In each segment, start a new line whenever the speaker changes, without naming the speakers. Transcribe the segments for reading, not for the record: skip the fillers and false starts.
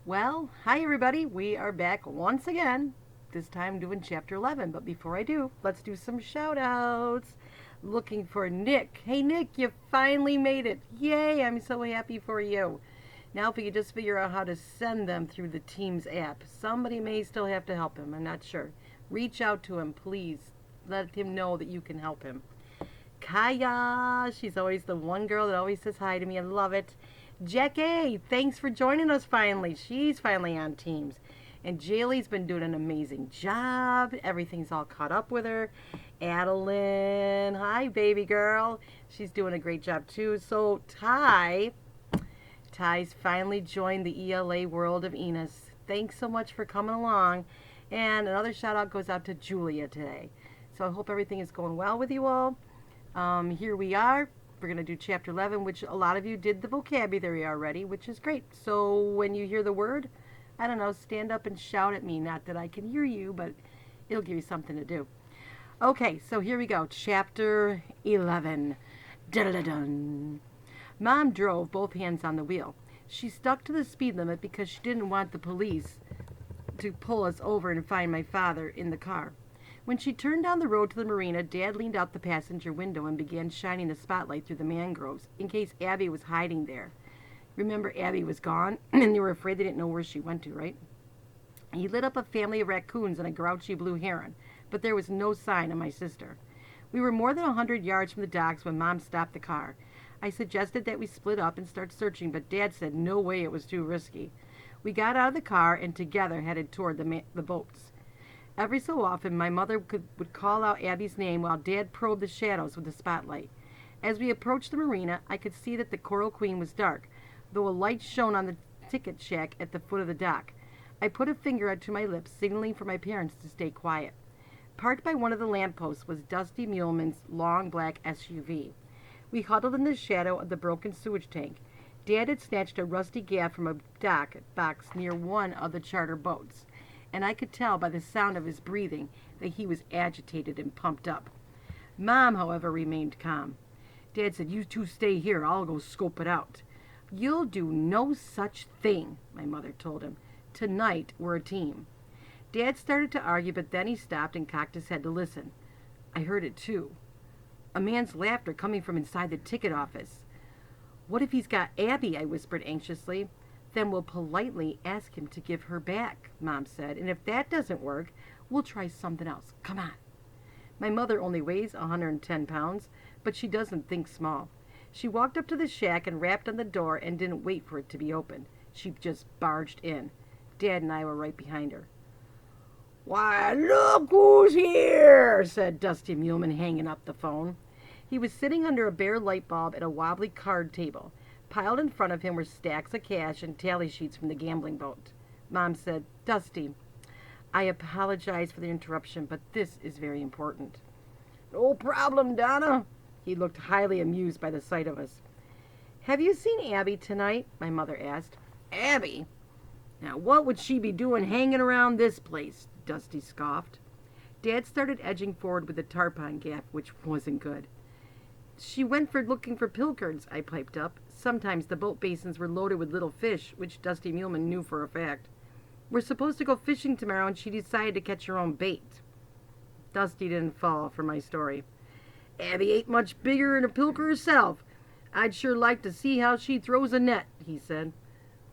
Well, hi everybody. We are back once again. This time doing chapter 11. But before I do, let's do some shout outs. Looking for Nick. Hey Nick, you finally made it. Yay, I'm so happy for you. Now, if we could just figure out how to send them through the Teams app. Somebody may still have to help him. I'm not sure. Reach out to him, please. Let him know that you can help him. Kaya, she's always the one girl that always says hi to me. I love it. Jackie, thanks for joining us finally. She's finally on Teams. And Jaylee's been doing an amazing job. Everything's all caught up with her. Adeline, hi, baby girl. She's doing a great job too. So, Ty's finally joined the ELA world of Enos. Thanks so much for coming along. And another shout out goes out to Julia today. So, I hope everything is going well with you all. Here we are. We're going to do chapter 11, which a lot of you did the vocabulary already, which is great. So when you hear the word, I don't know, stand up and shout at me. Not that I can hear you, but it'll give you something to do. Okay, so here we go. Chapter 11. Dun-dun-dun. Mom drove, both hands on the wheel. She stuck to the speed limit because she didn't want the police to pull us over and find my father in the car. When she turned down the road to the marina, Dad leaned out the passenger window and began shining the spotlight through the mangroves in case Abby was hiding there. Remember, Abby was gone, and they were afraid they didn't know where she went to, right? He lit up a family of raccoons and a grouchy blue heron, but there was no sign of my sister. We were more than 100 yards from the docks when Mom stopped the car. I suggested that we split up and start searching, but Dad said no way, it was too risky. We got out of the car and together headed toward the boats. Every so often, my mother would call out Abby's name while Dad probed the shadows with the spotlight. As we approached the marina, I could see that the Coral Queen was dark, though a light shone on the ticket shack at the foot of the dock. I put a finger up to my lips, signaling for my parents to stay quiet. Parked by one of the lampposts was Dusty Muleman's long black SUV. We huddled in the shadow of the broken sewage tank. Dad had snatched a rusty gaff from a dock box near one of the charter boats, and I could tell by the sound of his breathing that he was agitated and pumped up. Mom, however, remained calm. Dad said, "You two stay here. I'll go scope it out." "You'll do no such thing," my mother told him. "Tonight, we're a team." Dad started to argue, but then he stopped and cocked his head to listen. I heard it too. A man's laughter coming from inside the ticket office. "What if he's got Abby?" I whispered anxiously. "Then we'll politely ask him to give her back," Mom said. "And if that doesn't work, we'll try something else. Come on." My mother only weighs 110 pounds, but she doesn't think small. She walked up to the shack and rapped on the door and didn't wait for it to be opened. She just barged in. Dad and I were right behind her. "Why, look who's here," said Dusty Muleman, hanging up the phone. He was sitting under a bare light bulb at a wobbly card table. Piled in front of him were stacks of cash and tally sheets from the gambling boat. Mom said, "Dusty, I apologize for the interruption, but this is very important." "No problem, Donna." He looked highly amused by the sight of us. "Have you seen Abby tonight?" my mother asked. "Abby? Now what would she be doing hanging around this place?" Dusty scoffed. Dad started edging forward with the tarpon gaff, which wasn't good. "She went for looking for pilchards," I piped up. Sometimes the boat basins were loaded with little fish, which Dusty Muleman knew for a fact. "We're supposed to go fishing tomorrow, and she decided to catch her own bait." Dusty didn't fall for my story. "Abby ain't much bigger than a pilcher herself. I'd sure like to see how she throws a net," he said.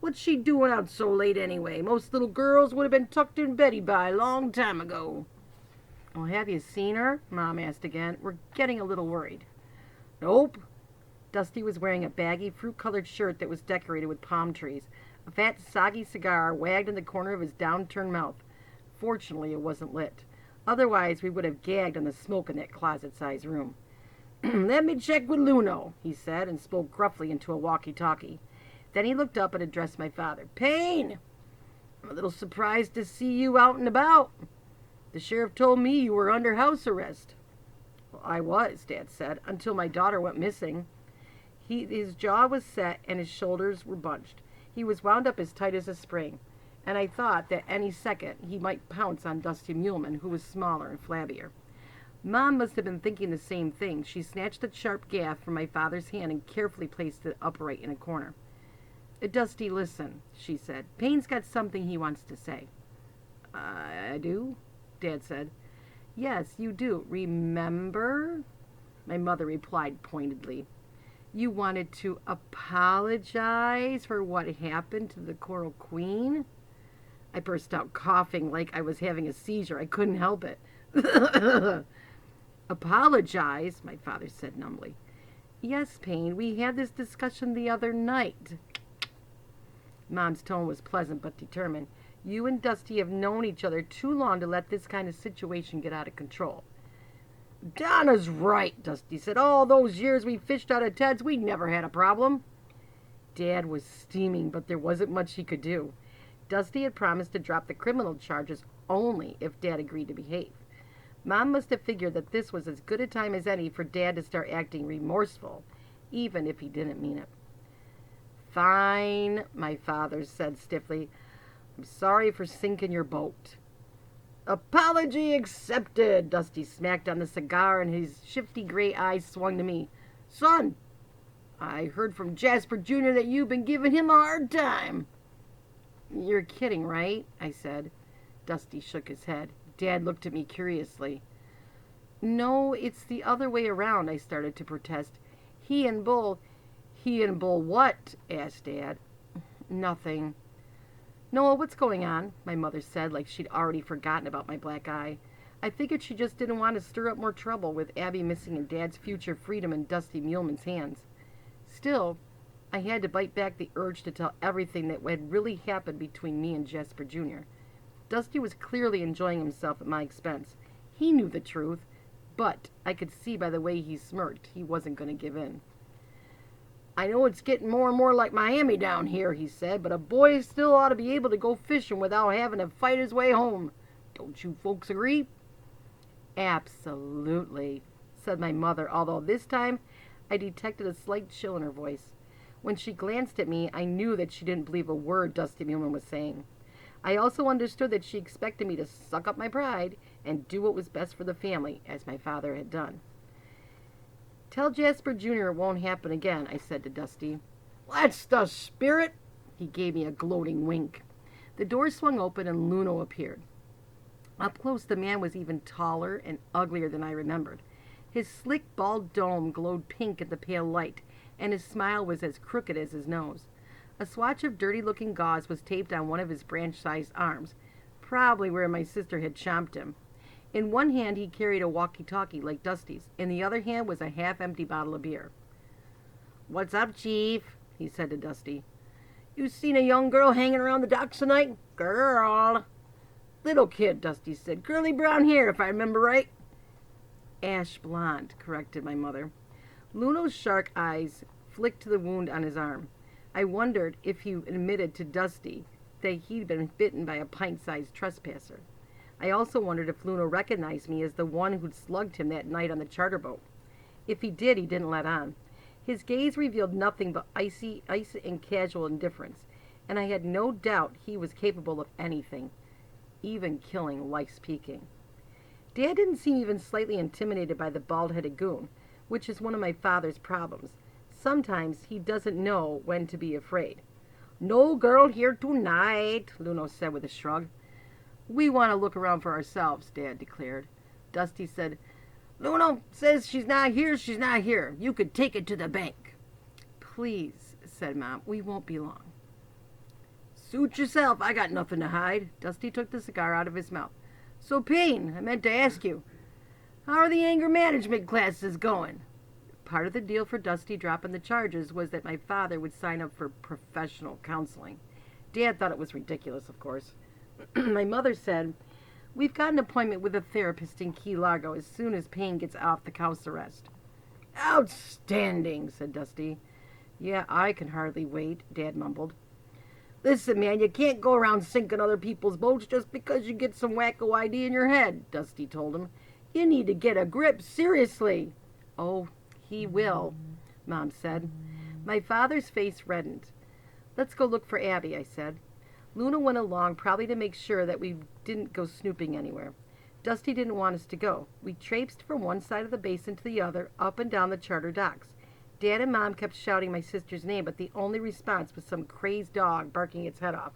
"What's she doing out so late anyway? Most little girls would have been tucked in beddy by a long time ago." "Well, have you seen her?" Mom asked again. "We're getting a little worried." "Nope." Dusty was wearing a baggy, fruit-colored shirt that was decorated with palm trees. A fat, soggy cigar wagged in the corner of his downturned mouth. Fortunately, it wasn't lit. Otherwise, we would have gagged on the smoke in that closet-sized room. "Let me check with Luno," he said, and spoke gruffly into a walkie-talkie. Then he looked up and addressed my father. "Payne, I'm a little surprised to see you out and about. The sheriff told me you were under house arrest." "Well, I was," Dad said, "until my daughter went missing." His jaw was set and his shoulders were bunched. He was wound up as tight as a spring, and I thought that any second he might pounce on Dusty Muleman, who was smaller and flabbier. Mom must have been thinking the same thing. She snatched the sharp gaff from my father's hand and carefully placed it upright in a corner. Dusty, listen, she said. Payne's got something he wants to say. I do, Dad said. Yes, you do. Remember? My mother replied pointedly. You wanted to apologize for what happened to the Coral Queen? I burst out coughing like I was having a seizure. I couldn't help it. Apologize, my father said numbly. Yes, Payne, we had this discussion the other night. Mom's tone was pleasant but determined. You and Dusty have known each other too long to let this kind of situation get out of control. Donna's right, Dusty said. All those years we fished out of Ted's, we never had a problem. Dad was steaming, but there wasn't much he could do. Dusty had promised to drop the criminal charges only if Dad agreed to behave. Mom must have figured that this was as good a time as any for Dad to start acting remorseful, even if he didn't mean it. Fine, my father said stiffly. I'm sorry for sinking your boat. Apology accepted. Dusty smacked on the cigar and his shifty gray eyes swung to me. Son, I heard from Jasper Jr. that you've been giving him a hard time. You're kidding, right? I said. Dusty shook his head. Dad looked at me curiously. No, it's the other way around, I started to protest. He and Bull what? Asked Dad. Nothing. Noah, what's going on? My mother said, like she'd already forgotten about my black eye. I figured she just didn't want to stir up more trouble with Abby missing and Dad's future freedom in Dusty Muleman's hands. Still, I had to bite back the urge to tell everything that had really happened between me and Jasper Jr. Dusty was clearly enjoying himself at my expense. He knew the truth, but I could see by the way he smirked he wasn't going to give in. I know it's getting more and more like Miami down here, he said, but a boy still ought to be able to go fishing without having to fight his way home. Don't you folks agree? Absolutely, said my mother, although this time I detected a slight chill in her voice. When she glanced at me, I knew that she didn't believe a word Dusty Muleman was saying. I also understood that she expected me to suck up my pride and do what was best for the family, as my father had done. Tell Jasper Jr. it won't happen again, I said to Dusty. That's the spirit! He gave me a gloating wink. The door swung open and Luno appeared. Up close, the man was even taller and uglier than I remembered. His slick, bald dome glowed pink in the pale light, and his smile was as crooked as his nose. A swatch of dirty-looking gauze was taped on one of his branch-sized arms, probably where my sister had chomped him. In one hand he carried a walkie-talkie like Dusty's. In the other hand was a half-empty bottle of beer. What's up, Chief? He said to Dusty. You seen a young girl hanging around the docks tonight? Girl. Little kid, Dusty said. Curly brown hair, if I remember right. Ash blonde, corrected my mother. Luno's shark eyes flicked to the wound on his arm. I wondered if he admitted to Dusty that he'd been bitten by a pint-sized trespasser. I also wondered if Luno recognized me as the one who'd slugged him that night on the charter boat. If he did, he didn't let on. His gaze revealed nothing but icy and casual indifference, and I had no doubt he was capable of anything, even killing life-speaking. Dad didn't seem even slightly intimidated by the bald-headed goon, which is one of my father's problems. Sometimes he doesn't know when to be afraid. No girl here tonight, Luno said with a shrug. We want to look around for ourselves, Dad declared. Dusty said, Luno says she's not here, she's not here. You could take it to the bank. Please, said Mom, we won't be long. Suit yourself, I got nothing to hide. Dusty took the cigar out of his mouth. So, Payne, I meant to ask you, how are the anger management classes going? Part of the deal for Dusty dropping the charges was that my father would sign up for professional counseling. Dad thought it was ridiculous, of course. My mother said, we've got an appointment with a therapist in Key Largo as soon as Payne gets off the house arrest. Outstanding, said Dusty. Yeah, I can hardly wait, Dad mumbled. Listen, man, you can't go around sinking other people's boats just because you get some wacko idea in your head, Dusty told him. You need to get a grip, seriously. Oh, he will, Mom said. My father's face reddened. Let's go look for Abby, I said. Luna went along, probably to make sure that we didn't go snooping anywhere. Dusty didn't want us to go. We traipsed from one side of the basin to the other, up and down the charter docks. Dad and Mom kept shouting my sister's name, but the only response was some crazed dog barking its head off.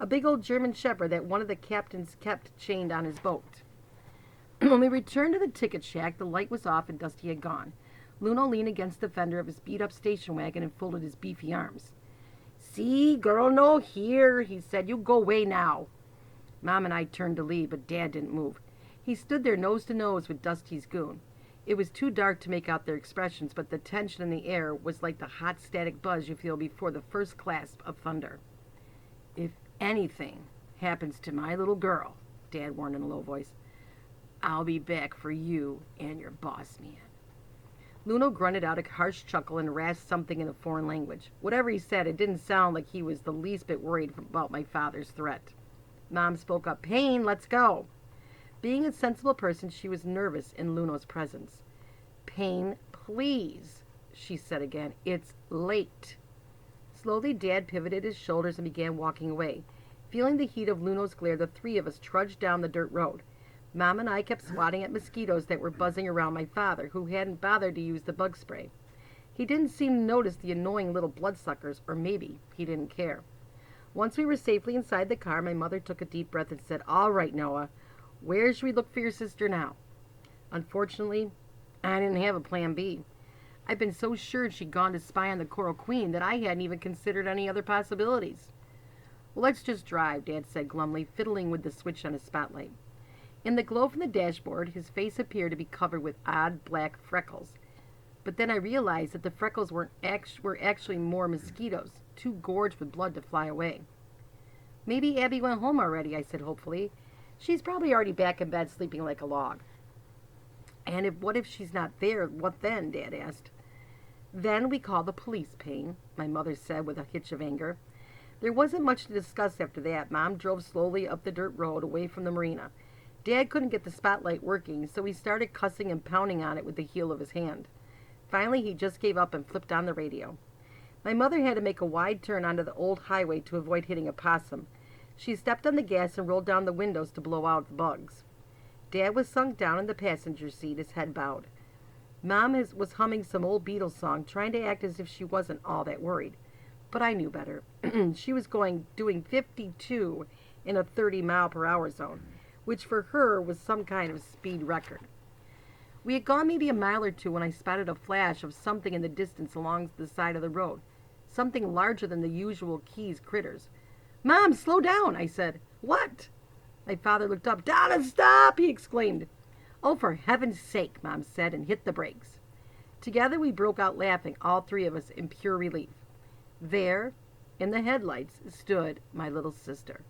A big old German shepherd that one of the captains kept chained on his boat. When we returned to the ticket shack, the light was off and Dusty had gone. Luno leaned against the fender of his beat-up station wagon and folded his beefy arms. "See, girl, no here," he said. "You go away now." Mom and I turned to leave, but Dad didn't move. He stood there nose to nose with Dusty's goon. It was too dark to make out their expressions, but the tension in the air was like the hot static buzz you feel before the first clasp of thunder. "If anything happens to my little girl," Dad warned in a low voice, "I'll be back for you and your boss man." Luno grunted out a harsh chuckle and rasped something in a foreign language. Whatever he said, it didn't sound like he was the least bit worried about my father's threat. Mom spoke up. "Payne, let's go." Being a sensible person, she was nervous in Luno's presence. "Payne, please," she said again. "It's late." Slowly, Dad pivoted his shoulders and began walking away. Feeling the heat of Luno's glare, the three of us trudged down the dirt road. Mom and I kept swatting at mosquitoes that were buzzing around my father, who hadn't bothered to use the bug spray. He didn't seem to notice the annoying little bloodsuckers, or maybe he didn't care. Once we were safely inside the car, my mother took a deep breath and said, "All right, Noah, where should we look for your sister now?" Unfortunately, I didn't have a plan B. I'd been so sure she'd gone to spy on the Coral Queen that I hadn't even considered any other possibilities. "Well, let's just drive," Dad said glumly, fiddling with the switch on his spotlight. In the glow from the dashboard, his face appeared to be covered with odd black freckles. But then I realized that the freckles were actually more mosquitoes, too gorged with blood to fly away. "Maybe Abby went home already," I said hopefully. "She's probably already back in bed sleeping like a log." "And what if she's not there? What then?" Dad asked. "Then we call the police, Payne," my mother said with a hitch of anger. There wasn't much to discuss after that. Mom drove slowly up the dirt road away from the marina. Dad couldn't get the spotlight working, so he started cussing and pounding on it with the heel of his hand. Finally, he just gave up and flipped on the radio. My mother had to make a wide turn onto the old highway to avoid hitting a possum. She stepped on the gas and rolled down the windows to blow out the bugs. Dad was sunk down in the passenger seat, his head bowed. Mom was humming some old Beatles song, trying to act as if she wasn't all that worried. But I knew better. She was doing 52 in a 30-mile-per-hour zone, which for her was some kind of speed record. We had gone maybe a mile or two when I spotted a flash of something in the distance along the side of the road, something larger than the usual Keys critters. "Mom, slow down," I said. "What?" My father looked up. "Donna, stop!" he exclaimed. "Oh, for heaven's sake," Mom said, and hit the brakes. Together we broke out laughing, all three of us in pure relief. There, in the headlights, stood my little sister.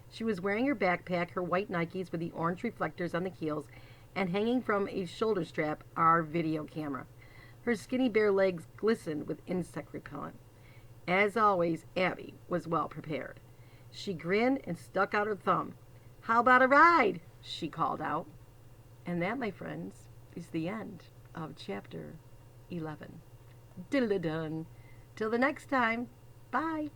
She was wearing her backpack, her white Nikes with the orange reflectors on the heels, and hanging from a shoulder strap, our video camera. Her skinny bare legs glistened with insect repellent. As always, Abby was well prepared. She grinned and stuck out her thumb. "How about a ride?" she called out. And that, my friends, is the end of chapter 11. Diddle-dun. Till the next time, bye.